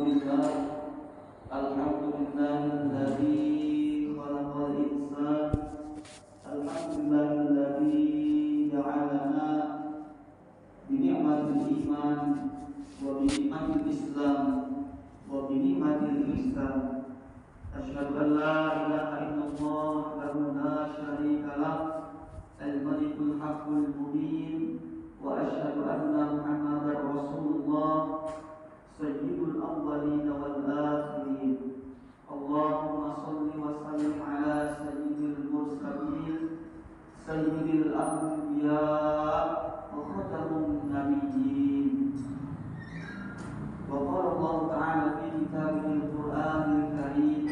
Alhamdulillah, alhamdulillahilladzi khalaqal insan, alhamdulillahilladzi ja'alana bi ni'matil iman wa bi ni'matil islam wa bi ni'matil ihsan. Asyhadu an la ilaha illallah wahdahu la syarika lah, al-malikul haqqul mubin, wa asyhadu anna Muhammadar Rasulullah sayyidul awwalin wal akhirin. Allahumma shalli wa sallim ala sayyidil mursalin, sayyidil anbiya wa khatamun nabiyyin. Wa qala Allah ta'ala fi kitabihil Qur'anil Karim,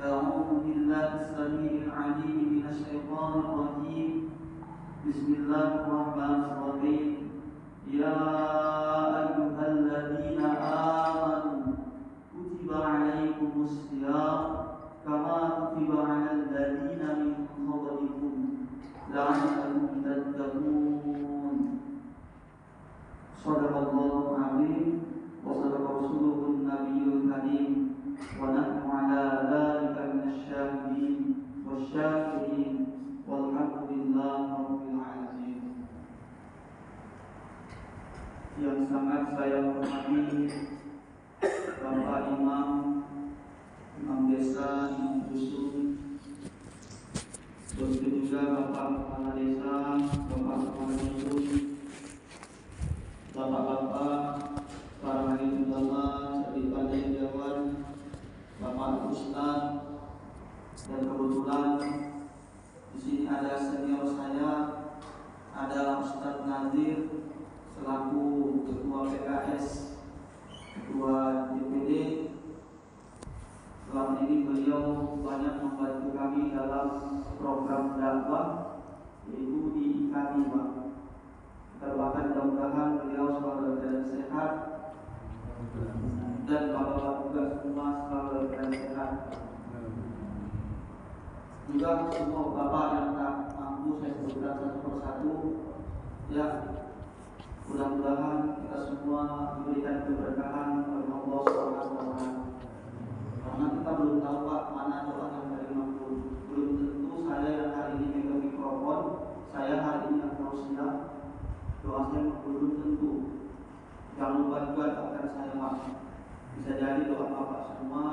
a'udzu billahi as-sami'il 'alim minasy syaithanir rajim. Bismillahirrahmanirrahim. Ya ayyuhalladzina amanu kutiba 'alaikumus shiyam kama kutiba 'alal ladzina min qablikum la'allakum tattaqun. Shadaqallahu 'azim wa shadaqa rasuluhun nabiyyul karim wa nahnu 'ala dzalika minasy syahidin wasyakirin walhamdulillahi rabbil alamin. Yang sangat saya hormati Bapak Imam, Imam Desa, Imam Dusun, begitu juga Bapak Kepala Desa, Bapak Kepala Dusun, Bapak-bapak, para hakim ulama, cerita dewan, Bapak Ustaz, dan kebetulan di sini ada senior saya, ada Ustaz Nazir selaku Ketua PKS, Ketua DPD. Selama ini beliau banyak membantu kami dalam program dakwah, yaitu di IKAMI, Pak. Kita doakan mudah-mudahan beliau selalu dalam sehat dan bapak-bapak juga semua selalu dalam sehat. Juga semua bapak yang tak mampu saya sebutkan satu persatu, ya. Mudah-mudahan kita semua diberikan keberkahan oleh Allah SWT. Karena kita belum tahu Pak mana doa yang paling mampu. Belum tentu saya yang hari ini megang mikrofon, saya hari ini yang tahu siap. Doa saya belum tentu. Jangan lupa juga akan saya mampu. Bisa jadi doa Bapak semua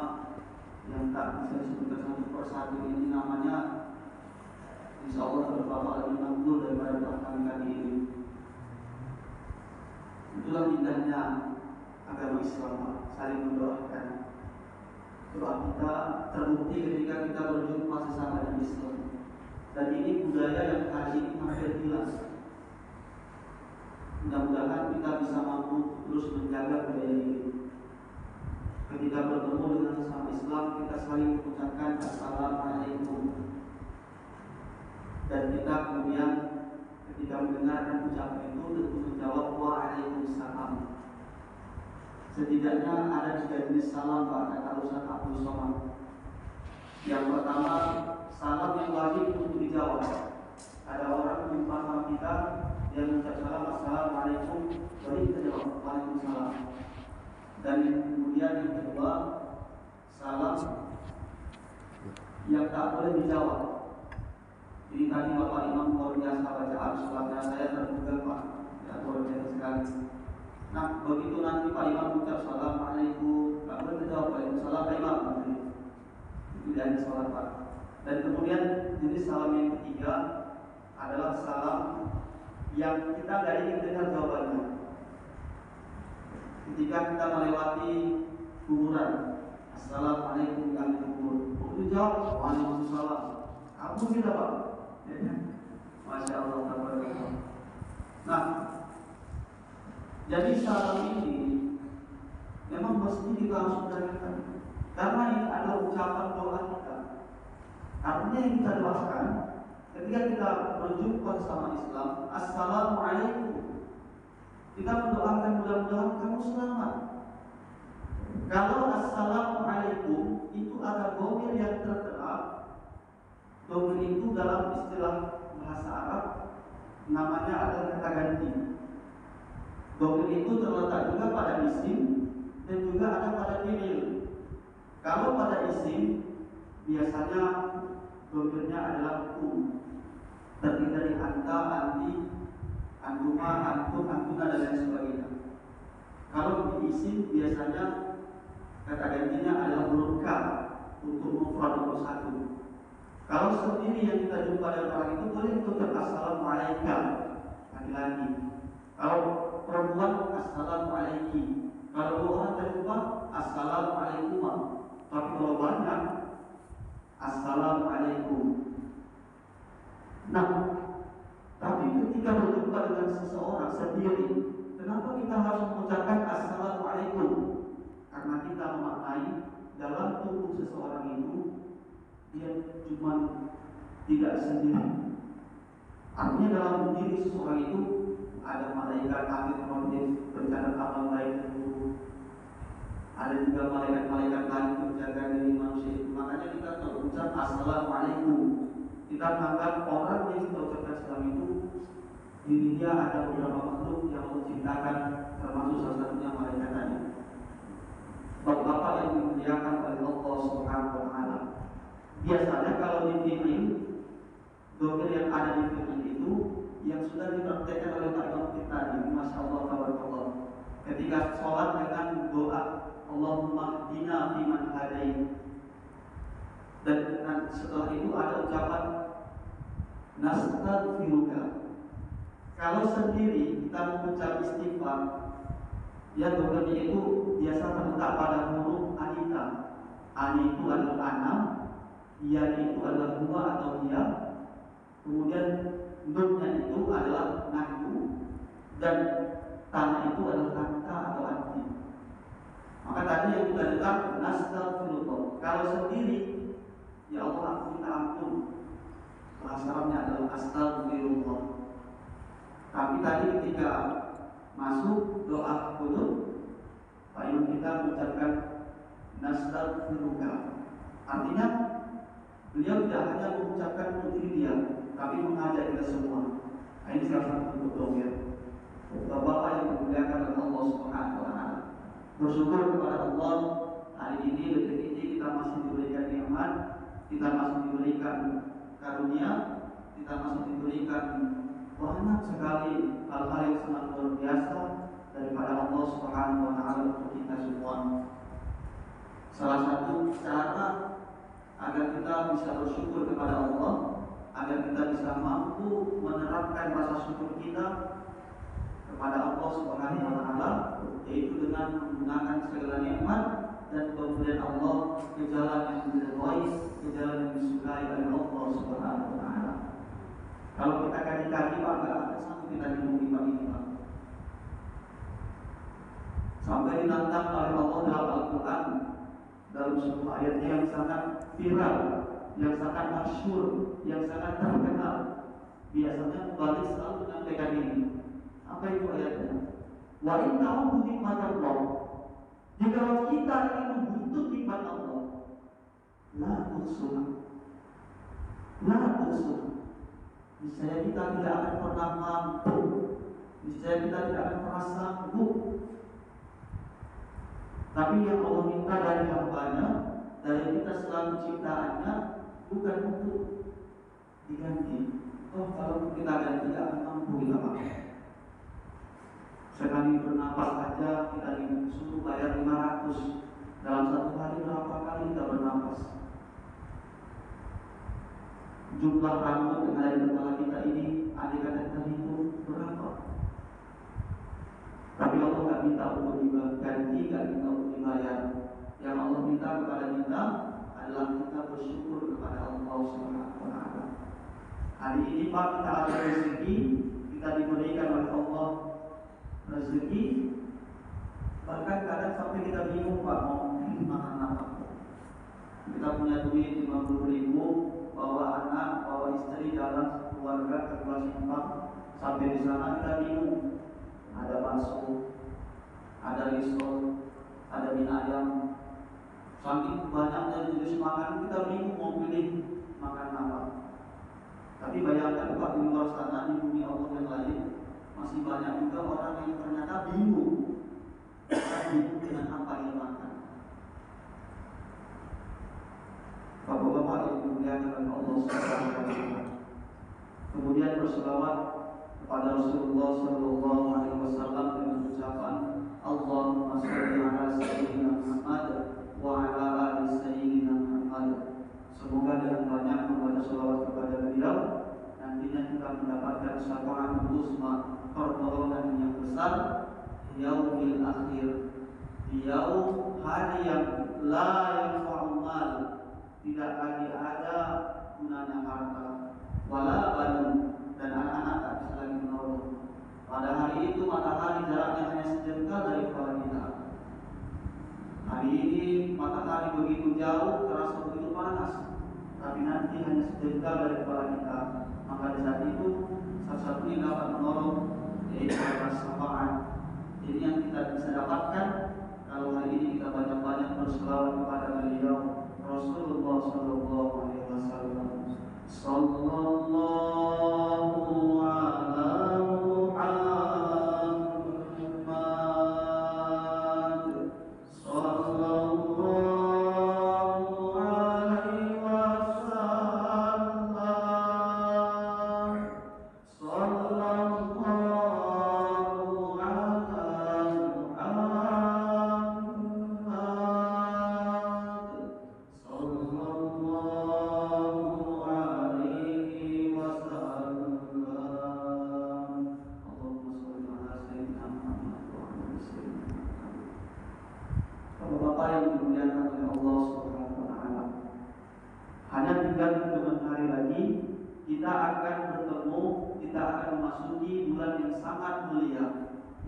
yang tak bisa disebutkan satu persatu ini namanya, insya Allah Bapak lebih mampu daripada doa kami ini. Itulah indahnya agama Islam, saling mendoakan. Doa kita terbukti ketika kita berjumpa sesama di Islam. Dan ini budaya yang hari ini hampir hilang. Mudah-mudahan kita bisa mampu terus menjaga budaya ini. Ketika bertemu dengan sesama Islam, kita saling mengucapkan Assalamualaikum. Dan kita kemudian ketika mendengarkan ucapan itu tentu menjawab Waalaikumsalam. Setidaknya ada 3 jenis salam Pak, kata Ustaz Abdul Somad. Yang pertama, salam yang wajib untuk dijawab. Ada orang jumpa sama kita, dia mengucap salam Assalamualaikum, wajib kita jawab Waalaikumsalam. Dan kemudian yang kedua, salam yang tak boleh dijawab. Jadi tadi Bapak Imam luar biasa bacaan sholatnya, saya terduga Pak, ya luar biasa sekali. Nah begitu nanti Pak Imam ucap Assalamualaikum, tak boleh dijawab Waalaikumsalam Pak Imam. Itu dari sholat Pak. Dan kemudian jenis salam yang ketiga adalah salam yang kita tidak ingin dengar jawabannya. Ketika kita melewati kuburan, Assalamualaikum kami kubur, untuk dijawab Waalaikumsalam. Apa kita Pak? Masya Allah, tabarakallah. Nah, jadi salam ini memang mesti kita harus gunakan, karena ini adalah ucapan doa kita. Artinya yang kita doakan ketika kita berjumpa sama Islam, Assalamualaikum. Kita mendoakan mudah-mudahan kamu selamat. Kalau Assalamualaikum itu ada dhamir yang tertera. Dhamir itu dalam istilah bahasa Arab namanya ada kata ganti. Dhamir itu terletak juga pada isim dan juga ada pada Kalau pada isim biasanya domirnya adalah kum, terdiri dari anta, anti, antuma, antum, antuna dan lain sebagainya. Kalau di isim biasanya kata gantinya adalah huruf ka untuk mufrad nomor satu. Kalau sendiri yang kita jumpa dari orang itu boleh tutup assalamualaikum laki-laki. Kalau perempuan assalamualaikum. Kalau dua orang terjumpa assalamualaikum. Tapi kalau banyak assalamualaikum. Nah, tapi ketika berjumpa dengan seseorang sendiri, kenapa kita harus mengucapkan assalamualaikum? Karena kita memaknai dalam tubuh seseorang itu dia cuma tidak sendiri. Artinya dalam diri seseorang itu ada malaikat kafir mengontrol bencana amal baik dan buruk. Ada juga malaikat-malaikat lain yang menjaga diri manusia itu. Makanya kita berucap assalamualaikum. Kita menganggap orang yang kita ucapkan salam itu diri dia ada beberapa makhluk yang Allah ciptakan, termasuk salah satunya malaikat tadi. Bapak-bapak yang dimuliakan oleh Allah Subhanahu wa taala. Biasanya kalau di fi'il, domir yang ada di fi'il itu yang sudah dipraktekkan oleh Pak Imam kita ini, Masya Allah, tabarakallah. Ketika sholat dengan doa Allahumma hdina fiman hadait, dan setelah itu ada ucapan nastaghfiruka. Kalau sendiri kita mengucap istighfar, ya domirnya itu biasa terletak pada huruf anita. Ani itu adalah ana, ya itu adalah huwa atau dia. Kemudian nunnya itu adalah nahnu, dan tanah itu adalah anta atau anti. Maka tadi yang kita dengar nastaghfirullah. Kalau sendiri, ya Allah aku minta ampun. Bahasa Arabnya adalah astaghfirullah. Tapi tadi ketika masuk doa qunut, Pak Imam kita mengucapkan nastaghfiruka. Artinya beliau tidak hanya mengucapkan untuk diri dia, tapi mengajak kita semua. Nah, ini salah satu bentuk domir. Bapak yang dimuliakan oleh Allah Subhanahu wa taala. Bersyukur kepada Allah hari ini, detik ini kita masih diberikan nikmat, kita masih diberikan karunia, kita masih diberikan banyak sekali hal-hal yang sangat luar biasa daripada Allah Subhanahu wa taala untuk kita semua. Salah satu cara agar kita bisa bersyukur kepada Allah, agar kita bisa mampu menerapkan rasa syukur kita kepada Allah Subhanahu wa taala, yaitu dengan menggunakan segala nikmat dan pemberian Allah ke jalan yang diridhai, ke jalan yang disukai oleh Allah Subhanahu wa taala. Kalau kita kaki-kaki Pak, enggak ada sanggup kita dimungkin pagi ini Pak. Sampai ditantang oleh Allah dalam Al-Quran, dalam sebuah ayatnya yang sangat viral, yang sangat masyhur, yang sangat terkenal. Biasanya balik selalu menyampaikan ini. Apa itu ayatnya? Wa in ta'udhu nikmatallah. Jika kita ingin menghitung nikmat Allah, la tuhsuha. La tuhsuha. Niscaya kita tidak akan pernah mampu, niscaya kita tidak akan pernah sanggup. Tapi yang Allah minta dari hambanya, dari kita selalu ciptaannya, bukan untuk diganti. Oh, kalau kita ganti tidak akan mampu kita pakai. Sekali bernapas saja kita disuruh bayar 500. Dalam satu hari berapa kali kita bernapas? Jumlah rambut yang ada di kepala kita ini, andai kata kita hitung berapa? Tapi Allah tidak minta untuk diganti, tidak minta untuk dibayar. Yang Allah minta kepada kita adalah kita bersyukur kepada Allah Subhanahu wa taala. Hari ini Pak, kita ada rezeki, kita diberikan oleh Allah rezeki. Bahkan kadang sampai kita bingung Pak mau makan apa. Kita punya duit 50.000, bawa anak, bawa istri, jalan keluarga ke Pulau Simpang. Sampai di sana kita bingung. Ada bakso, ada risol, ada mie ayam. Saking banyaknya jenis makanan kita bingung mau pilih makan apa. Tapi bayangkan Pak, di luar sana, di bumi Allah yang lain, masih banyak juga orang yang ternyata bingung dengan apa yang makan. Allah Subhanahu wa taala. Kemudian berselawat kepada Rasulullah sallallahu alaihi wasallam dengan ucapan Allahumma shalli ala sayyidina Muhammad wa ala ali sayyidina Muhammad. Semoga dengan banyak membaca selawat kepada beliau nantinya kita mendapatkan syafaat uzma, pertolongan yang besar yaumil akhir, di yaum hari yang la yanfa'u mal, tidak lagi ada gunanya harta, wala banun, dan anak-anak tak bisa lagi menolong. Pada hari itu matahari jaraknya hanya sejengkal dari kepala kita. Hari ini matahari begitu jauh, terasa begitu panas, tapi nanti hanya sejengkal dari kepala kita. Maka di saat itu satu-satunya dapat menolong yaitu syafaat. Ini yang kita bisa dapatkan kalau hari ini kita banyak-banyak berselawat kepada beliau Rasulullah sallallahu alaihi wasallam. Sallallahu ala Muhammad sallallahu alaihi wasallam sallallahu Bapak yang dimuliakan oleh Allah Subhanahu wa taala. Hanya tinggal hitungan hari lagi kita akan bertemu, kita akan memasuki bulan yang sangat mulia,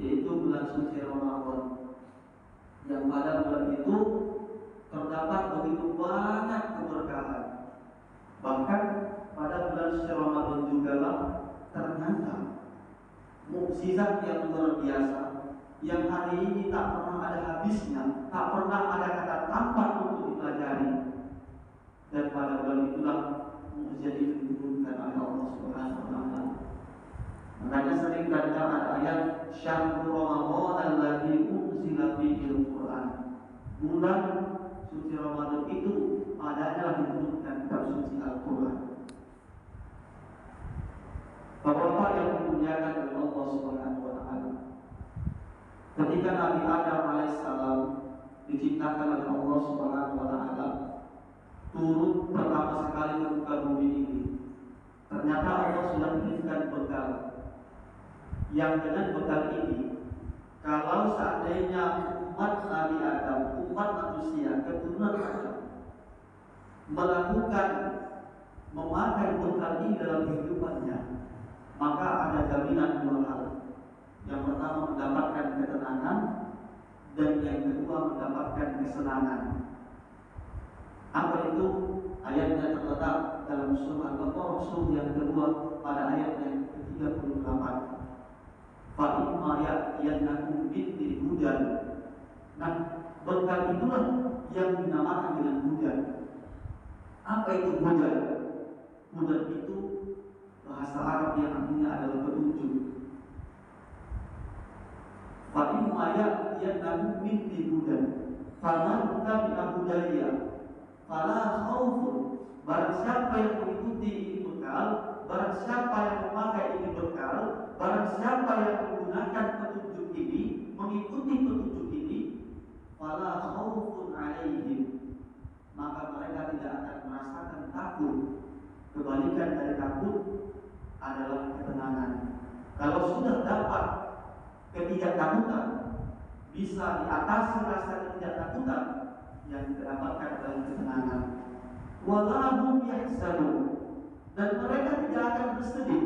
yaitu bulan suci Ramadan. Yang pada bulan itu terdapat begitu banyak keberkahan. Bahkan pada bulan suci Ramadan juga lah ternyata mukjizat yang luar biasa yang hari ini tak pernah ada habisnya, tak pernah ada kata tampak untuk dipelajari. Dan pada bulan itulah mukjizat itu diturunkan oleh Allah Subhanahu wa taala. Makanya sering terdengar ada ayat Syahrul Ramadan alladzi unzila fihi al-Qur'an. Bulan suci Ramadan itu padanya diturunkan kitab suci Al-Qur'an. Bapak-bapak yang dimuliakan oleh Allah Subhanahu wa taala. Ketika Nabi Adam alaihissalam diciptakan oleh Allah Subhanahu wa taala, turun pertama sekali ke muka bumi ini. Ternyata Allah sudah memberikan bekal. Yang dengan bekal ini, kalau seandainya umat Nabi Adam, umat manusia, keturunan Adam melakukan memakai bekal ini dalam kehidupannya, maka ada jaminan dua hal. Yang pertama mendapatkan ketenangan, dan yang kedua mendapatkan kesenangan. Apa itu? Ayatnya terletak dalam surah Al-Baqarah surah yang kedua pada ayat yang ke-38. Fa imma ya'tiyannakum minni hudan. Nah, bekal itulah yang dinamakan dengan hudan. Apa itu hudan? Hudan itu bahasa Arab yang artinya adalah petunjuk. Fa imma ya'tiyannakum minni hudan. Faman tabi'a hudaya fala khaufun. Barang siapa yang mengikuti ini bekal, barang siapa yang memakai ini bekal, barang siapa yang menggunakan petunjuk ini, mengikuti petunjuk ini, fala khaufun alaihim, maka mereka tidak akan merasakan takut. Kebalikan dari takut adalah ketenangan. Kalau sudah dapat ketidaktakutan, bisa diatasi rasa ketidaktakutan, yang didapatkan adalah ketenangan. Walahum yahzanun, dan mereka tidak akan bersedih.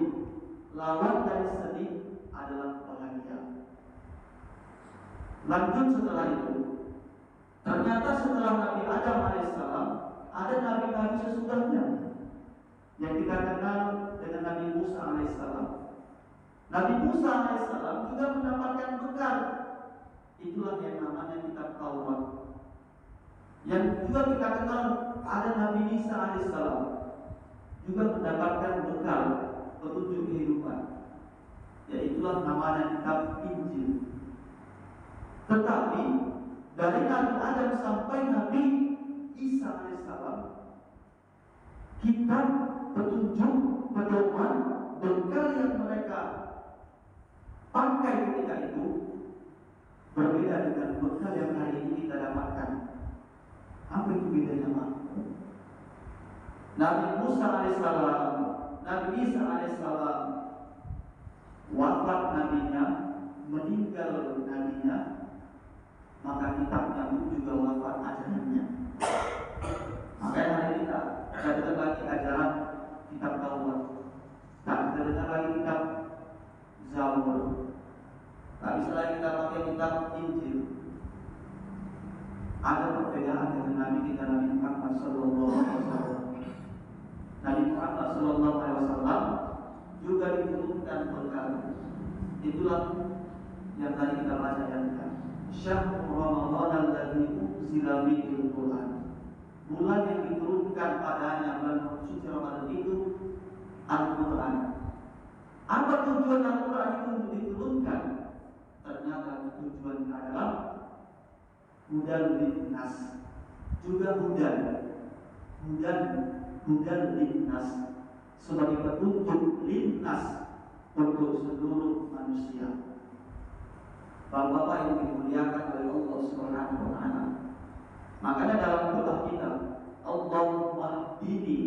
Lawan dari sedih adalah bahagia. Lanjut setelah itu, ternyata setelah Nabi Adam alaihissalam ada nabi-nabi sesudahnya yang kita kenal dengan Nabi Musa alaihissalam. Nabi Musa alaihissalam juga mendapatkan bekal. Itulah yang namanya kitab Taurat. Yang juga kita kenal ada Nabi Isa alaihissalam, juga mendapatkan bekal petunjuk kehidupan. Yaitulah namanya kitab Injil. Tetapi dari Nabi Adam sampai Nabi Isa alaihissalam kitab, petunjuk, pedoman, bekal yang mereka pakai ketika itu berbeda dengan bekal yang hari ini kita dapatkan. Apa itu bedanya, Pak? Nabi Musa alaihissalam, Nabi Isa alaihissalam wafat nabinya, meninggal nabinya, maka kitabnya pun juga wafat ajarannya. Makanya hari kita tidak dengar lagi ajaran kitab Taurat, tak dengar lagi kitab Zabur, tak bisa lagi kita pakai kitab Injil. Ada perbedaan dengan Nabi kita, Nabi Muhammad Sallallahu Alaihi Wasallam. Nabi Muhammad Sallallahu Alaihi Wasallam juga diturunkan bekal. Itulah yang tadi kita baca ya. Syahrul Ramadan alladzi unzila fihil Qur'an. Bulan yang diturunkan padanya, bulan suci Ramadan itu Al-Quran. Apa tujuan Al-Quran itu untuk diturunkan? Ternyata tujuannya adalah hudan linnas, juga hudan linnas, sebagai petunjuk linnas untuk seluruh manusia. Bapak-bapak yang dimuliakan oleh Allah Subhanahu wa taala. Makanya dalam doa kita, Allahumma hdini,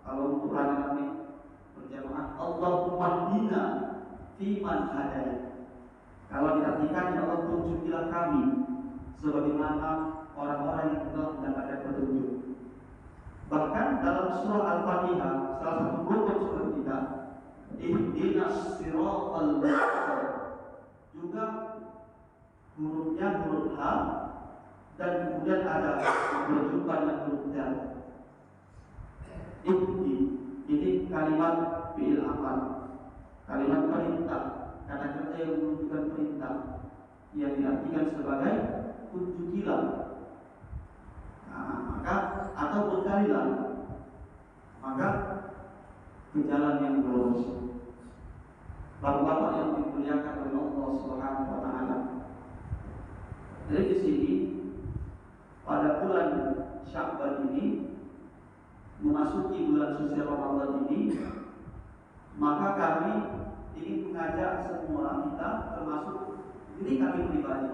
kalau untuk rame-rame berjamaah, Allahumma hdina fiman hadayat. Kalau diartikan, ya Allah tunjukilah kami sebagaimana orang-orang yang telah mendapatkan petunjuk. Bahkan dalam surah Al-Fatihah, salah satu rukun surah kita, ihdinas siratal mustaqim, juga hurufnya huruf H, dan kemudian ada berjumpa dengan huruf Dal. Ini kalimat fi'il amar, kalimat perintah, kata kerja yang menunjukkan perintah, yang diartikan sebagai tunjukilah, maka atau berkalilah, maka ke jalan yang lurus. Bapak-bapak yang dimuliakan oleh Allah Subhanahu wa taala. Jadi di sini pada bulan Sya'ban ini, memasuki bulan suci Ramadan ini, maka kami ingin mengajak semua kita, termasuk ini kami pribadi,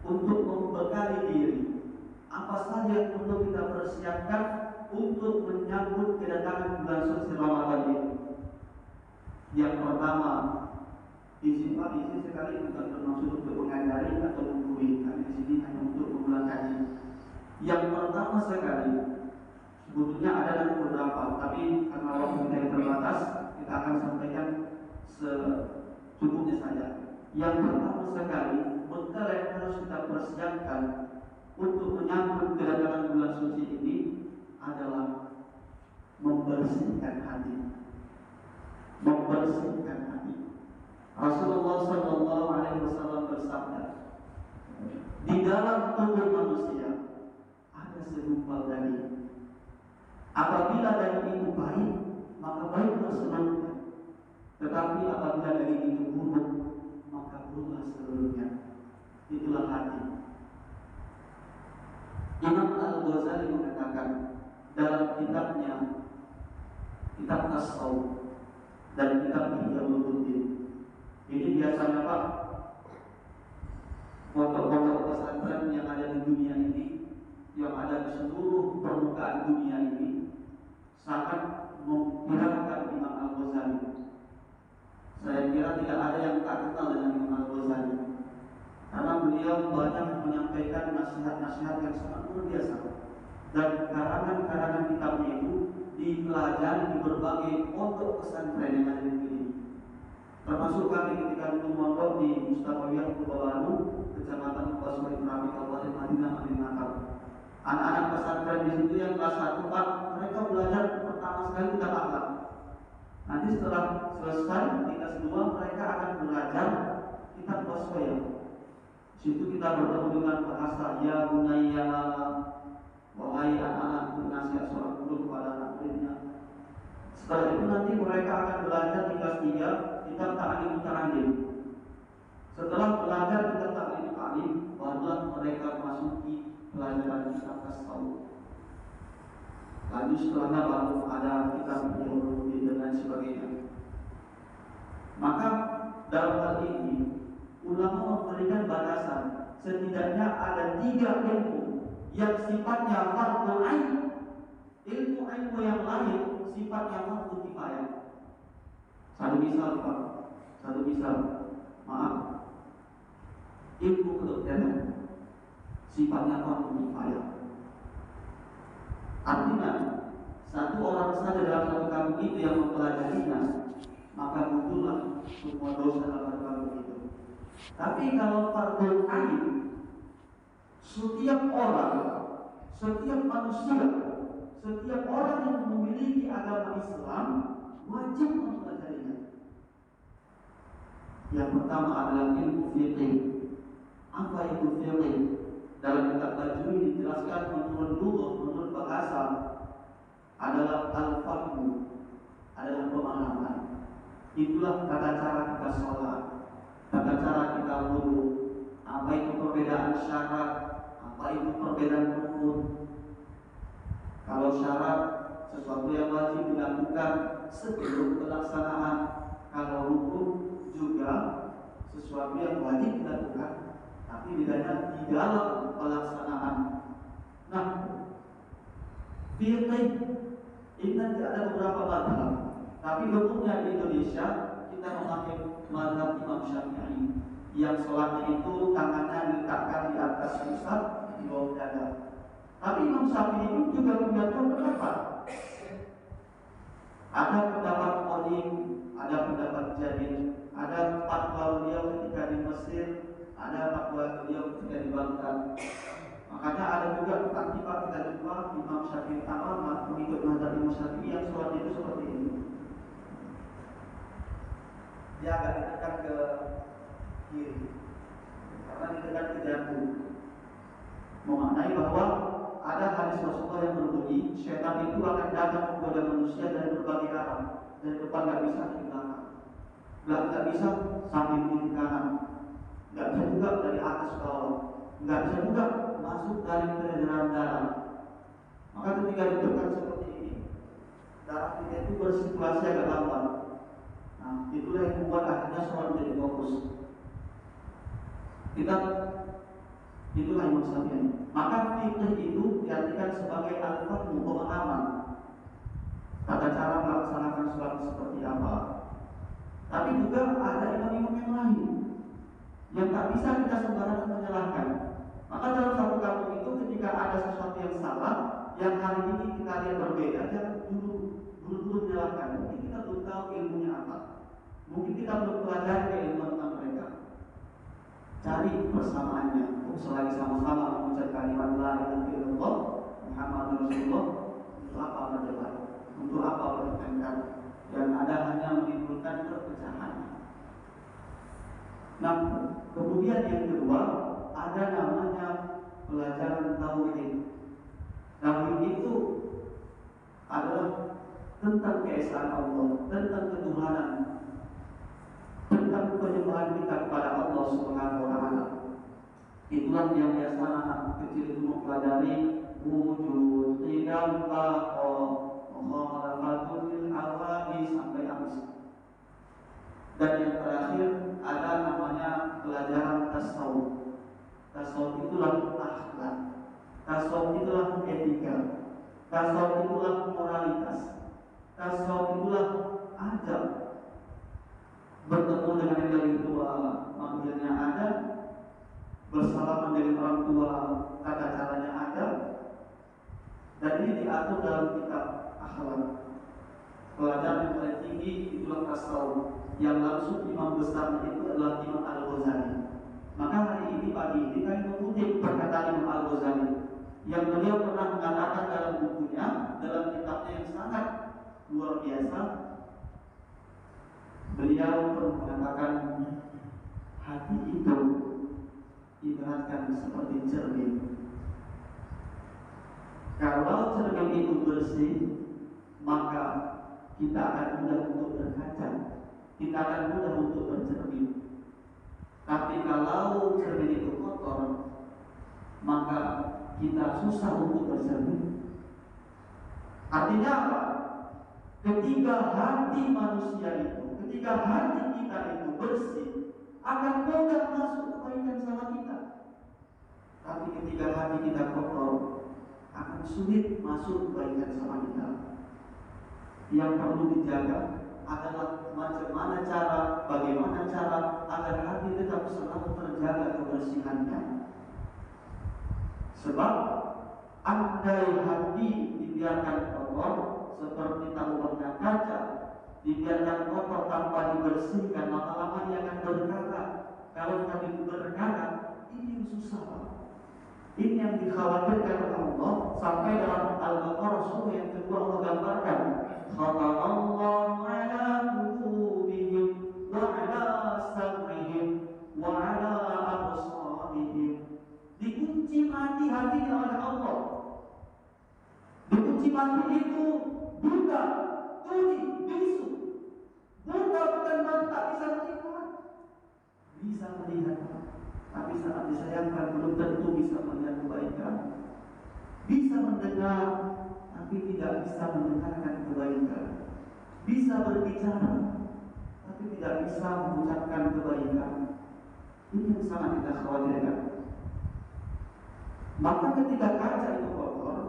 untuk membekali diri apa saja yang perlu kita persiapkan untuk menyambut kedatangan bulan suci Ramadan ini. Yang pertama, izin sekali bukan bermaksud untuk mengajari atau menggurui, kami di sini hanya untuk mengulang kaji. Yang pertama sekali, sebetulnya ada beberapa, tapi karena waktu kita yang terbatas, kita akan sampaikan secukupnya saja. Yang pertama sekali, bekal yang harus kita persiapkan untuk menyambut kedatangan bulan suci ini adalah membersihkan hati. Membersihkan hati. Rasulullah Sallallahu Alaihi Wasallam bersabda, di dalam tubuh manusia ada segumpal daging. Apabila daging itu baik, maka baiklah seluruhnya. Tetapi apabila daging itu buruk, maka buruklah seluruhnya. Itulah hati. Imam Al-Ghazali mengatakan dalam kitabnya, kitab Tasawuf dan kitab Ihya Ulumuddin, ini biasanya Pak, pondok-pondok pesantren yang ada di dunia ini, yang ada di seluruh permukaan dunia ini, sangat memviralkan Imam Al-Ghazali. Saya kira tidak ada yang tak kenal dengan Imam Al-Ghazali, karena beliau banyak menyampaikan nasihat-nasihat yang sangat luar biasa, dan karangan-karangan kitabnya itu dipelajari di berbagai pondok pesantren yang ada di negeri ini. Termasuk kami ketika dulu mondok di Mustaqawiyah Purbabaru, Kecamatan Basuri Merapi, Kabupaten Madinah. Anak-anak pesantren di situ yang kelas 1 Pak, mereka belajar pertama sekali kitab akhlak. Nanti setelah selesai di kelas 2 mereka akan belajar kitab waswaya. Situ kita bertemu dengan bahasa ya bunayya, wahai anak-anakku, nasihat seorang guru kepada anak muridnya. Setelah itu nanti mereka akan belajar di kelas 3 kitab ta'lim ta'lim. Setelah belajar kitab ta'lim ta'lim, barulah mereka masuki pelajaran kitab tasawuf. Lalu setelahnya baru ada kitab ideologi dan lain sebagainya. Maka dalam hal ini ulama memberikan batasan setidaknya ada 3 ilmu yang sifatnya fardhu ain, ilmu yang lain sifatnya fardhu kifayah. Satu misal Pak, maaf, ilmu kedokteran sifatnya fardhu kifayah. Artinya satu orang saja dalam satu kampung itu yang mempelajarinya, maka muncullah semua dosa dalam kampung itu. Tapi kalau fardhu ain, setiap orang, setiap manusia, setiap orang yang memiliki agama Islam wajib mempelajarinya. Yang pertama adalah ilmu fiqih. Apa itu fiqih? Dalam kitab Tajwid dijelaskan menurut lugah, menurut bahasa adalah al-fahmu, adalah pemahaman. Itulah tata cara kita sholat, tata cara kita wudu, apa itu perbedaan syarat, apa itu perbedaan rukun. Kalau syarat sesuatu yang wajib dilakukan sebelum pelaksanaan, kalau rukun juga sesuatu yang wajib dilakukan tapi bedanya di dalam pelaksanaan. Nah, fiqh ini nanti ada beberapa mazhab, tapi umumnya di Indonesia kita memakai mazhab Imam Syafi'i yang sholatnya itu tangannya diletakkan di atas pusat di bawah dada. Tapi Imam Syafi'i itu juga punya pendapat. Ada pendapat Qadim, ada pendapat Jadid, ada fatwa beliau ketika di Mesir, ada fatwa beliau ketika di Baghdad. Makanya ada juga tukang kipas kita jumpa Imam Syafi'i mengikut mazhab Imam Syafi'i yang sholat itu seperti ini. Dia agak ditekan ke kiri karena ditekan ke jantung. Memaknai bahwa ada hadis Rasulullah yang berbunyi, syaitan itu akan datang kepada manusia dari berbagai arah, dari depan nggak bisa, dari belakang nggak bisa, samping kiri kanan, nggak bisa juga dari atas bawah, nggak bisa juga masuk dari peredaran darah. Maka ketika ditekan seperti ini, darah kita itu bersirkulasi agak lambat. Nah, itulah yang membuat akhirnya sholat menjadi fokus. Itulah Imam Syafi'i. Maka fikih itu diartikan sebagai al-fahmu, pemahaman, tata cara melaksanakan sholat seperti apa. Tapi juga ada imam-imam yang lain yang tak bisa kita sembarangan menyalahkan. Maka dalam satu kampung itu ketika ada sesuatu yang salah, yang hari ini kita lihat berbeda, jangan buru-buru menyalahkan. Mungkin kita belum tahu ilmunya apa, mungkin kita belum pelajari keilmuan tentang mereka. Cari persamaannya. Selagi sama-sama mengucap kalimat la ilaha illallah Muhammadur Rasulullah, untuk apa berdebat? Untuk apa bertengkar? Dan ada hanya menimbulkan perpecahan. Nah, kemudian yang kedua ada namanya pelajaran tauhid. Tauhid itu adalah tentang keesaan Allah, tentang ketuhanan, tentang penyembahan kita kepada Allah Subhanahu wa taala. Itulah yang biasa anak kecil itu mempelajari wujud, qiyam, baqa, mukhalafatu lil awami sampai habis. Dan yang terakhir ada namanya pelajaran tasawuf. Tasawuf itulah akhlak, tasawuf itulah etika, tasawuf itulah moralitas, tasawuf itulah adab. Bertemu dengan yang dari tua, manggilnya ada, bersalaman dengan orang tua, tata caranya ada, dan ini diatur dalam kitab akhlak. Pelajaran yang paling tinggi itulah tasawuf, yang langsung imam besar itu adalah Imam Al-Ghazali. Maka hari ini pagi ini kami mengutip perkataan Imam Al-Ghazali yang beliau pernah mengatakan dalam bukunya, dalam kitabnya yang sangat luar biasa. Beliau pernah mengatakan, hati itu ibaratkan seperti cermin. Kalau cermin itu bersih, maka kita akan mudah untuk berkaca, kita akan mudah untuk bercermin. Tapi kalau cermin itu kotor, maka kita susah untuk bercermin. Artinya apa? Ketika hati manusia itu, ketika hati kita itu bersih, akan mudah masuk kebaikan sama kita. Tapi ketika hati kita kotor, akan sulit masuk kebaikan sama kita. Yang perlu dijaga adalah bagaimana cara agar hati tetap selalu terjaga kebersihannya. Sebab andai hati dibiarkan kotor seperti taburan kaca, dibiarkan kotor tanpa dibersihkan, lama-lama dia akan berkarat. Kalau tadi berkarat, ini susah. Ini yang dikhawatirkan oleh Allah. Sampai dalam Al-Baqarah surah yang kedua Allah gambarkan, khatamallahu ala qulubihim wa ala sam'ihim wa ala absarihim. Dikunci mati hatinya oleh Allah. Dikunci mati itu buta, tuli, bisu. Buta bukan mata, bisa melihat. Bisa melihat, tapi saat disayangkan belum tentu bisa melihat kebaikan. Bisa mendengar, tapi tidak bisa mendengarkan kebaikan. Bisa berbicara, tapi tidak bisa mengucapkan kebaikan. Ini yang sangat kita khawatirkan. Maka ketika kaca itu kotor,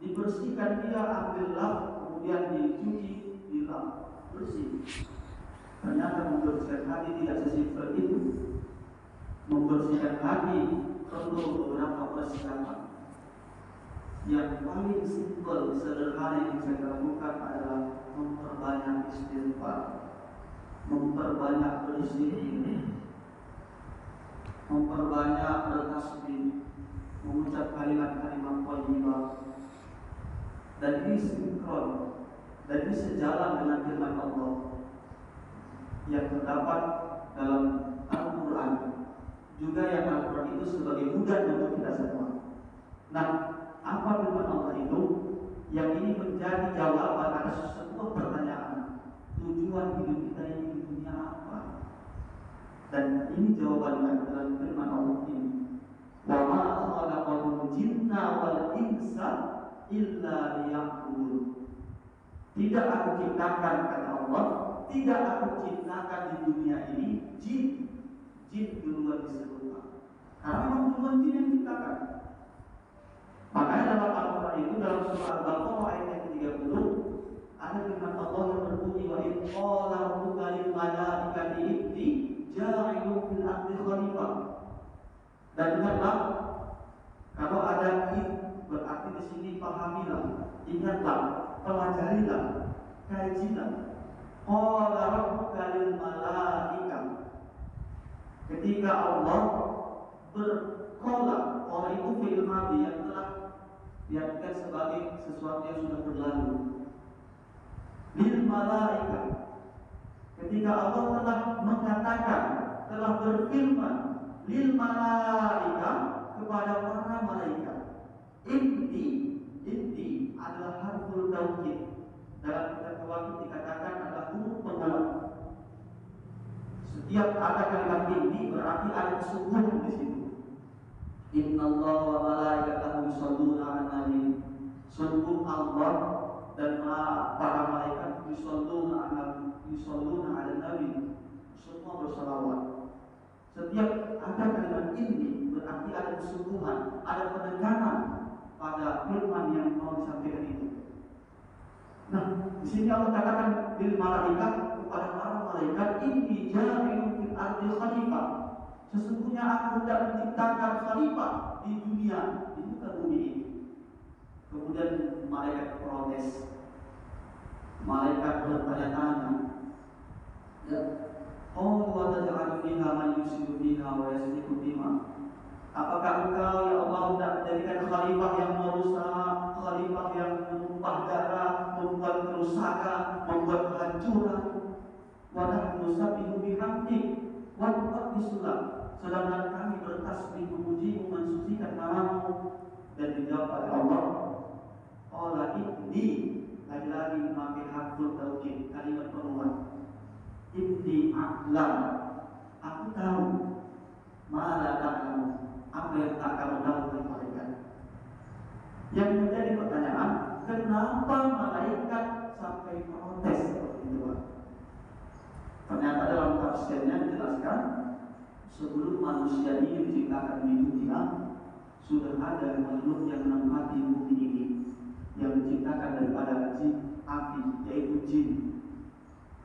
dibersihkan dia, ambillah, kemudian dicuci, dilap, bersih. Ternyata membersihkan hati tidak sesimpel itu. Membersihkan hati perlu beberapa persiapan. Yang paling simpel, sederhana yang saya lakukan adalah memperbanyak istighfar, memperbanyak berzikir, memperbanyak bertasbih, mengucap kalimat-kalimat thayyibah. Dan ini sinkron, dan ini sejalan dengan firman Allah yang terdapat dalam Al-Quran, juga yang Al-Quran itu sebagai hudan untuk kita semua. Nah, apa firman Allah itu? Yang ini menjadi jawaban atas sebuah pertanyaan, tujuan hidup kita ini di dunia apa? Dan ini jawabannya dalam firman Allah ini, wa ma khalaqal jinna wal insa illa liya'budun. Tidak aku ciptakan, kata Allah, tidak aku ciptakan di dunia ini jin duluan disebutkan, karena memang duluan jin yang ciptakan. Makanya dalam Al-Quran itu, dalam surah Al-Baqarah ayat yang ke-30, ada firman Allah yang berbunyi, wa idh qala rabbuka lil malaikati inni ja'ilun fil ardi khalifah. Dan ingatlah, kalau ada id berarti di sini pahamilah, ingatlah, pelajarilah, kajilah. Qala rabbuka lil malaikah. Ketika Allah berqala, qala itu fi'il madhi yang telah diartikan sebagai sesuatu yang sudah berlalu. Lil malaikah. Ketika Allah telah mengatakan, telah berfirman, lil malaikah, kepada para malaikat. Inti adalah harful taukid. Dalam kitab Tawakid dikatakan adalah huruf penguat. Setiap ada kalimat inti berarti ada kesungguhan di situ. Innallaha wa malaikatahu yusholluna 'alan nabi. Sungguh Allah dan para malaikat yusholluna 'alan nabi. Semua bersalawat. Setiap ada kalimat inti berarti ada kesungguhan, ada penekanan pada firman yang mau disampaikan itu. Nah, di sini Allah katakan bil malaikat, kepada para malaikat, inni ja'ilun fil ardi khalifah. Sesungguhnya aku hendak menciptakan khalifah di dunia, di muka bumi ini. Kemudian malaikat protes. Malaikat bertanya-tanya, ya, qalu wa taj'alu fiha man yusidu fiha wa yasfiku dima. Apakah engkau, ya Allah, hendak menjadikan khalifah yang merusak, khalifah yang menumpah darah, membuat kerusakan, membuat kehancuran? Wa nahnu nusabbihu bihamdik wa nuqaddisu lak. Sedangkan kami bertasbih memuji, mensucikan namamu. Dan dijawab oleh Allah, qala inni, lagi-lagi memakai hakul taukid, kalimat penguat. Inni a'lam, aku tahu, ma la ta'lamu, apa yang tak kamu tahu dari mereka. Yang menjadi pertanyaan, kenapa Sampai malaikat sampai protes seperti itu, Pak. Ternyata dalam tafsirnya dijelaskan sebelum manusia ini diciptakan di dunia sudah ada makhluk yang menempati bumi ini yang diciptakan daripada jin api, yaitu jin.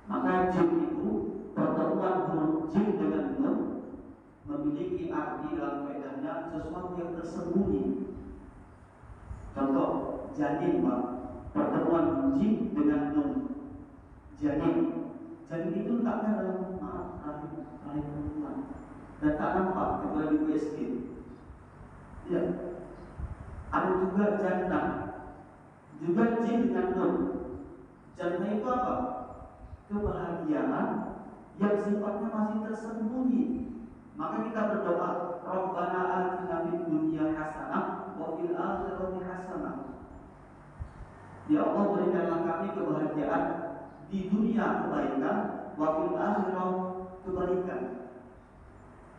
Maka jin itu pertemuan huruf jin dengan nun memiliki arti dalam kaidahnya sesuatu yang tersembunyi. Contoh janin, Pak. Pertemuan jin dengan nun janin. Janin itu letaknya dalam rahim perempuan dan tak nampak kecuali di USG. Ya. Ada juga jannah, juga jin dengan nun. Jannah itu apa? Kebahagiaan yang sifatnya masih tersembunyi. Maka kita berdoa, Rabbana atina fid dunya hasanah wa fil akhirati hasanah. Ya Allah, berikanlah kami kebahagiaan di dunia kebaikan, wa fil akhirah kebaikan.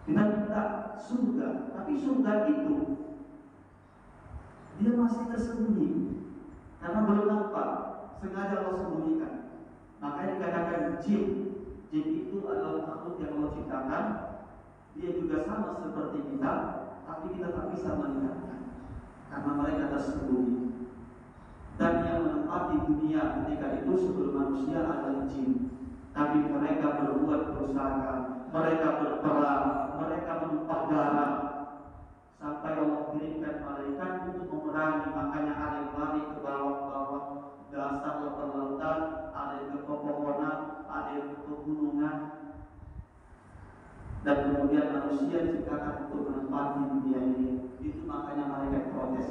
Kita minta surga, tapi surga itu dia masih tersembunyi karena belum nampak, sengaja Allah sembunyikan. Makanya dikatakan jin itu adalah makhluk yang Allah ciptakan. Dia juga sama seperti kita, tapi kita tak bisa melihatnya karena mereka tersembunyi. Dan yang menempati dunia ketika itu sebelum manusia adalah jin. Tapi mereka berbuat kerusakan, mereka berperang, mereka menumpah darah, sampai Allah kirimkan malaikat untuk memerangi. Makanya ada yang lari ke bawah-bawah dasar lautan, ada yang ke pepohonan, ada yang ke pegunungan. Dan kemudian manusia diciptakan untuk menempati dunia ini. Itu makanya malaikat protes.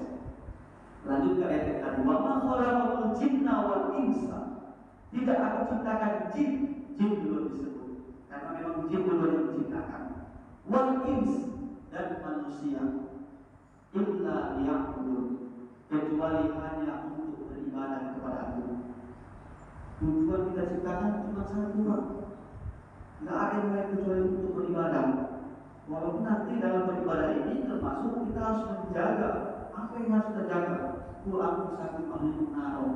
Lanjut ke ayat tadi, wa ma khalaqatul jinna wal insa. Tidak aku ciptakan jin dulu disebut karena memang jin dulu yang diciptakan. Wal ins, dan manusia illa liya'budun, kecuali hanya untuk beribadah kepada Aku. Tujuan kita ciptakan cuma satu, Pak. Tidak ada yang lain kecuali untuk beribadah. Walaupun nanti dalam beribadah ini termasuk kita harus menjaga. Apa yang harus kita jaga? Aku sakit ahli naro.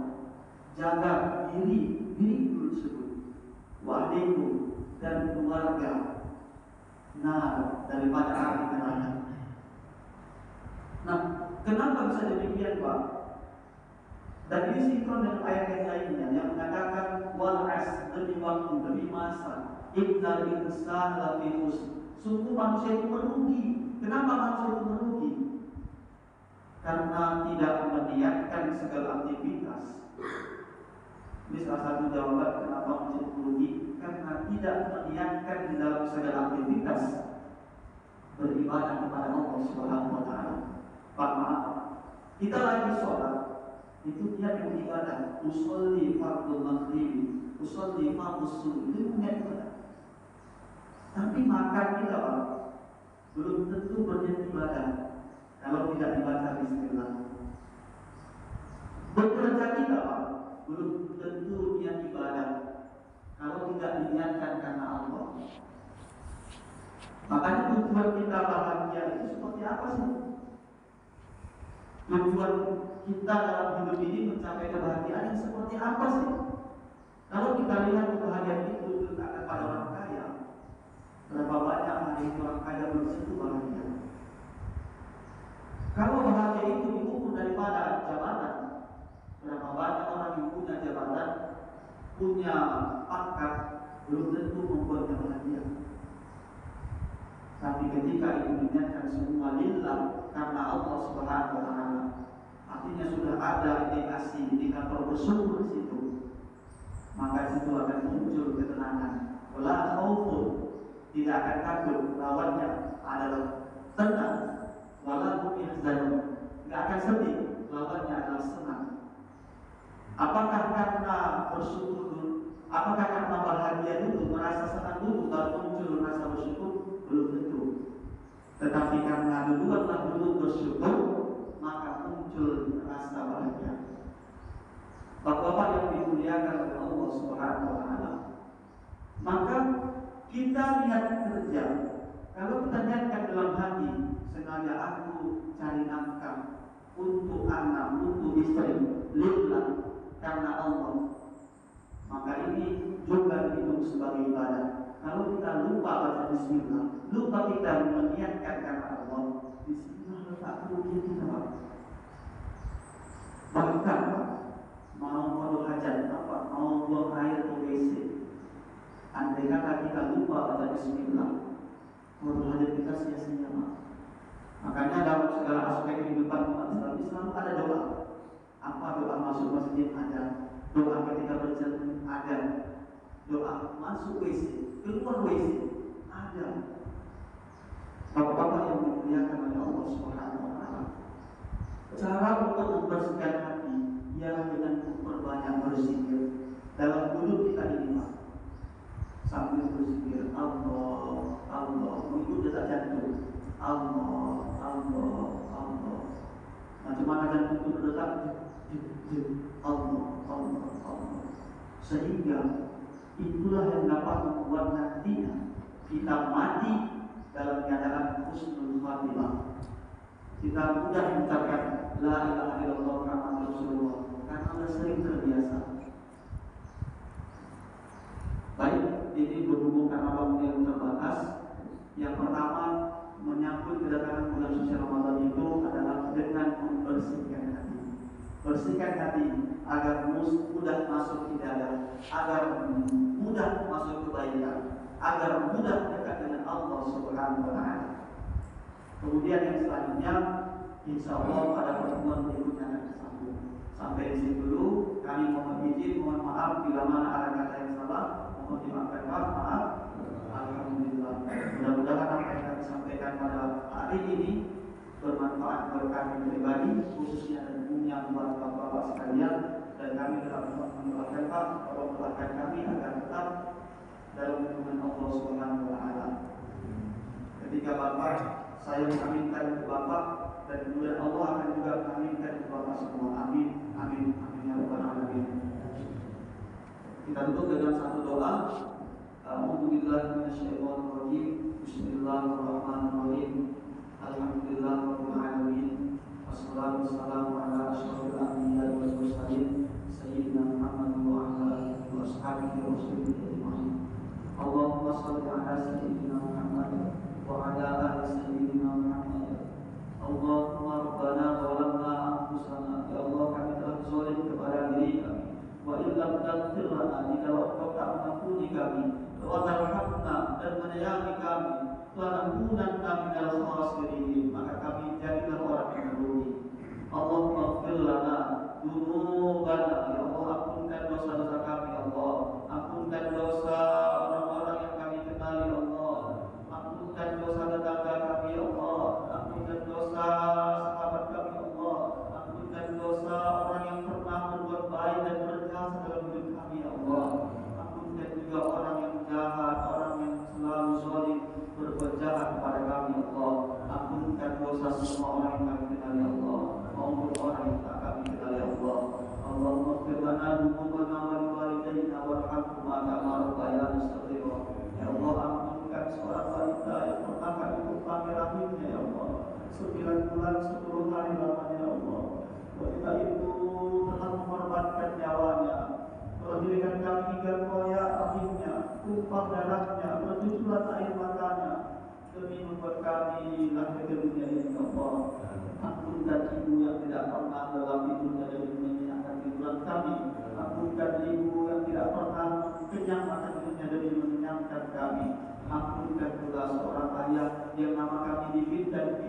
Jaga diri dulu disebut. Wahdiku dan keluarga. Nah, daripada api neraka. Nah, kenapa bisa demikian, Pak? Dan ini sinkron dengan ayat yang lainnya yang mengatakan wal as, demi waktu, demi masa. Innal insana lafi khusr. Sungguh manusia itu merugi. Kenapa manusia itu merugi? Karena tidak meniatkan segala aktivitas. Ini salah satu jawaban kenapa manusia itu merugi. Karena tidak meniatkan di dalam segala aktivitas beribadah kepada Allah Subhanahu wa taala. Pak, maaf, kita lagi sholat, itu niat yang ibadah. Usolli fardhu maghrib, usolli fardhu subuh, itu niat ibadah. Tapi makan kita, Pak, belum tentu berniat ibadah kalau tidak dibaca bismillah. Bekerja kita, Pak, belum tentu niat ibadah kalau tidak diniatkan karena Allah. Makanya tujuan kita bahagia itu seperti apa sih? Tujuan kita dalam hidup ini mencapai kebahagiaan yang seperti apa sih? Kalau kita lihat kebahagiaan itu diletakkan pada orang kaya, berapa banyak hari orang kaya belum tentu bahagia. Kalau bahagia itu diukur daripada jabatan, berapa banyak orang yang punya jabatan, punya pangkat, belum tentu membuatnya bahagia. Tapi ketika itu diniatkan semua lillah karena Allah Subhanahu wa taala, artinya sudah ada indikator bersyukur di situ, maka situ akan muncul ketenangan. Wala khaufun, tidak akan takut, lawannya adalah tenang. Wala hum yahzanun, tidak akan sedih, lawannya adalah senang. Apakah karena bersyukur dulu? Apakah karena bahagia dulu, merasa senang dulu baru muncul rasa bersyukur? Belum tentu. Tetapi karena duluanlah dulu bersyukur, maka muncul rasa bahagia. Bapak-bapak yang dimuliakan oleh Allah Subhanahu wa taala, maka kita niat kerja. Kalau kita niatkan dalam hati, sengaja aku cari nafkah untuk anak, untuk istri, lillah, karena Allah. Maka ini juga dihitung sebagai ibadah. Kalau kita lupa baca bismillah, lupa kita meniatkan karena Allah, bismillah letak kerugian kita, Pak. Bahkan mau hajat apa, mau buang air ke WC, andai kata kita lupa baca bismillah, hajat kita sia-sia, Pak. Makanya dalam segala aspek kehidupan umat Islam selalu ada doa. Apa doa masuk masjid ada, doa ketika berjalan ada, doa masuk WC, keluar WC ada. Bapak-bapak yang dimuliakan oleh Allah Subhanahu wa taala, cara untuk membersihkan hati ialah dengan memperbanyak berzikir. Dalam mulut kita ini, Pak, sambil berzikir Allah, Allah, mengikut detak jantung. Allah, Allah, Allah. Macam mana jantung itu berdetak? Allah, Allah, Allah. Sehingga itulah yang dapat membuat nantinya kita mati dalam keadaan husnul khatimah. Kita mudah mengucapkan la ilaha illallah Muhammadur Rasulullah karena sudah sering terbiasa. Baik, ini berhubung karena waktu yang terbatas. Yang pertama, menyambut kedatangan bulan suci Ramadan itu adalah dengan membersihkan hati. Bersihkan hati agar mudah masuk hidayah, agar mudah masuk kebaikan, agar mudah dekat dengan Allah Subhanahu wa taala. Kemudian yang selanjutnya, insya Allah pada pertemuan berikutnya akan disambung. Sampai di sini dulu. Kami mohon izin, mohon maaf bila mana ada kata yang salah, mohon dimaafkan, maaf. Alhamdulillah. Mudah-mudahan apa yang kami sampaikan pada hari ini bermanfaat bagi kami pribadi, khususnya dan umumnya buat bapak-bapak sekalian. Dan kami telah mendoakan Pak, tolong doakan kami agar tetap dalam lindungan Allah Subhanahu wa taala. Ketika Bapak, saya mengaminkan ke Bapak, dan kemudian Allah akan juga mengaminkan ke Bapak semua. Amin, amin, amin ya rabbal alamin. Kita tutup dengan satu doa. A'udzubillahi minasyaitonir rajim. Bismillahirrahmanirrahim. Alhamdulillahirabbil alamin. Wassalatu wassalamu ala asyrofil anbiya'i wal mursalin sayyidina Muhammad wa ala alihi wa sahbihi wa sallam ajma'in. Allahumma shalli ala sayyidina Muhammad wa ala ali sayyidina Muhammad. Allahumma rabbana zalamna anfusana, ya Allah kami telah zalim kepada diri kami. Wa illam taghfir lana, jika Engkau tak mengampuni kami, wa tarhamna, dan menyayangi kami, lanakunanna minal khasirin, maka kami jadilah orang yang merugi. Allahumma ighfir lana dzunubana, ya Allah ampunkan dosa-dosa kami, ya Allah. Ampunkan dosa orang-orang yang kami kenali, ya Allah. Ampunkan dosa tetangga kami, ya Allah. Ampunkan dosa sahabat kami, ya Allah. Ampunkan dosa orang yang pernah berbuat baik dan berjasa dalam hidup kami, ya Allah. Ampunkan juga orang yang jahat, orang yang selalu zalim berbuat jahat kepada kami, ya Allah. Ampunkan dosa semua orang yang kami kenal, ya Allah, maupun orang yang tak kami kenal, ya Allah. Allahumma ighfir lana dzunubana wa liwalidayna warhamhuma kama rabbayana shaghira. Ya Allah, ampunkan seorang wanita yang pernah kami tumpang rahimnya, ya Allah. 9 bulan 10 hari lamanya, ya Allah. Wanita itu telah mengorbankan nyawanya, melahirkan kami hingga koyak rahimnya, tumpah darahnya, bercucuran air matanya, demi membuat kami lahir ke dunia ini, ya Allah. Ampunkan ibu yang tidak pernah dalam tidurnya dari dunia ini akan tiduran kami. Ampunkan ibu yang tidak pernah kenyang makan hidupnya dari mengenyangkan kami. Ampunkan pula seorang ayah yang nama kami dipindah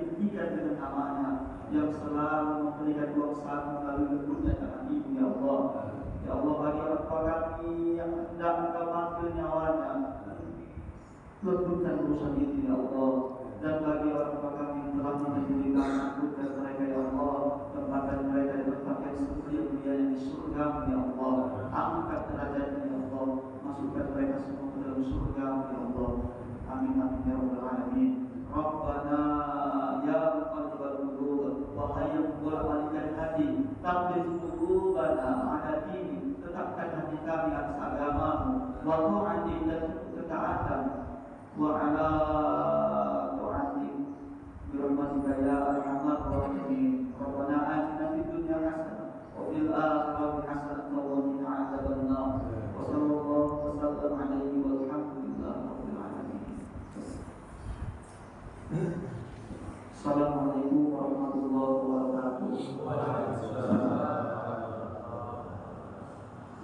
dengan namanya, yang selalu memberikan uang saku melalui lembutnya tangan ibu, ya Allah. Ya Allah, bagi orang tua kami yang hendak Engkau panggil nyawanya, lembutkan urusan itu, ya Allah. Dan bagi orang tua kami yang telah menjadikan ampunkan mereka, ya Allah. Tempatkan mereka di tempat yang semulia-mulianya di surga, ya Allah. Angkat derajatnya, ya Allah. Masukkan mereka semua ke dalam surga, ya Allah. Amin, amin ya rabbal alamin. Rabbana ya muqallibal qulub, wahai yang bolak-balikkan hati, tabbit qulubana ala dini, tetapkan hati kami atas agamamu, wa ta'ati, dan ketaatan, wa ala ta'ati bi rahmatika ya arhamar rahimin. Rabbana atina fid dunya hasanah wa fil Assalamualaikum warahmatullahi